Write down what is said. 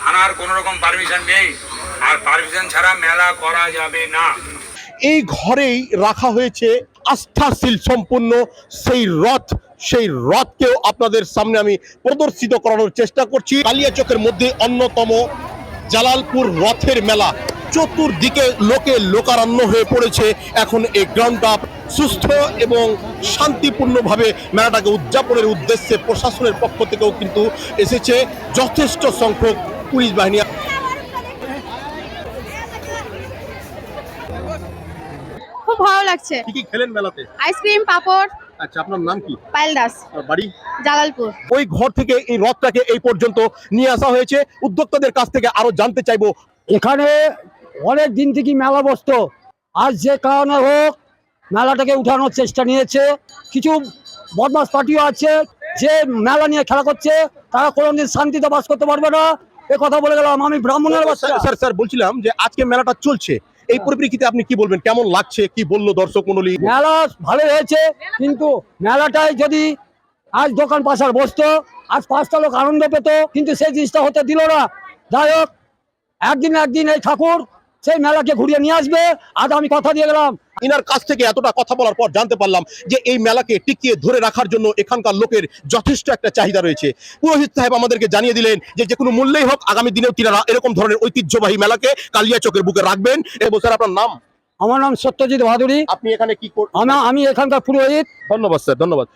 থানার কোনো রকম পারমিশন নেই, আর পারমিশন ছাড়া মেলা করা যাবে না। এই ঘরেই রাখা হয়েছে আস্থাশীল সম্পূর্ণ সেই রথকেও আপনাদের সামনে আমি প্রদর্শিত করানোর চেষ্টা করছি। কালিয়াচকের মধ্যে অন্যতম জালালপুর রথের মেলা, চতুর্দিকে লোকে লোকারণ্য হয়ে পড়েছে। এখন এই গ্রাউন্ডটা সুস্থ এবং শান্তিপূর্ণভাবে মেলাটাকে উদযাপনের উদ্দেশ্যে প্রশাসনের পক্ষ থেকেও কিন্তু এসেছে যথেষ্ট সংখ্যক পুলিশ বাহিনী। খুব ভালো লাগছে। কি কি খেলেন মেলাতে? আইসক্রিম, পাপড়। আচ্ছা, আপনার নাম কি? পায়েল দাস, বাড়ি জালালপুর। ওই ঘর থেকে এই রথটাকে এই পর্যন্ত নিয়ে আসা হয়েছে। উদ্যোক্তাদের কাছ থেকে আরো জানতে চাইবো। এখানে অনেক দিন থেকে মেলা বসতো, আজ যে কারণে হোক মেলাটাকে উঠানোর চেষ্টা নিয়েছে। কিছু বদমাস পার্টিও আছে যে মেলা নিয়ে খেলা করছে, তারা কোনোদিন শান্তিতে বাস করতে পারবে না। এ কথা বলে গেলাম আমি ব্রাহ্মণের বাচ্চা। স্যার বলছিলাম যে আজকে মেলাটা চলছে, এই পরিপ্রেক্ষিতে আপনি কি বলবেন, কেমন লাগছে, কি বললো দর্শক মণ্ডলী? মেলা ভালো হয়েছে, কিন্তু মেলাটায় যদি আজ দোকান পাশার বসতো, আজ 5টা লোক আনন্দ পেত, কিন্তু সেই জিনিসটা হতে দিল না। যাই হোক, একদিন এই ঠাকুর সেই মেলাকে ঘুরিয়ে নিয়ে আসবে, আজ আমি কথা দিয়ে গেলাম। ইনার কাছ থেকে এতটা কথা বলার পর জানতে পারলাম যে এই মেলাকে টিকিয়ে ধরে রাখার জন্য এখানকার লোকের যথেষ্ট একটা চাহিদা রয়েছে। পুরোহিত সাহেব আমাদেরকে জানিয়ে দিলেন যে কোনো মূল্যেই হোক আগামী দিনেও তিনারা এরকম ধরনের ঐতিহ্যবাহী মেলাকে কালিয়াচকের বুকে রাখবেন। এবং স্যার, আপনার নাম? আমার নাম সত্যজিৎ ভাদুরী। আপনি এখানে কি করছেন? আমি এখানকার পুরোহিত। ধন্যবাদ স্যার, ধন্যবাদ।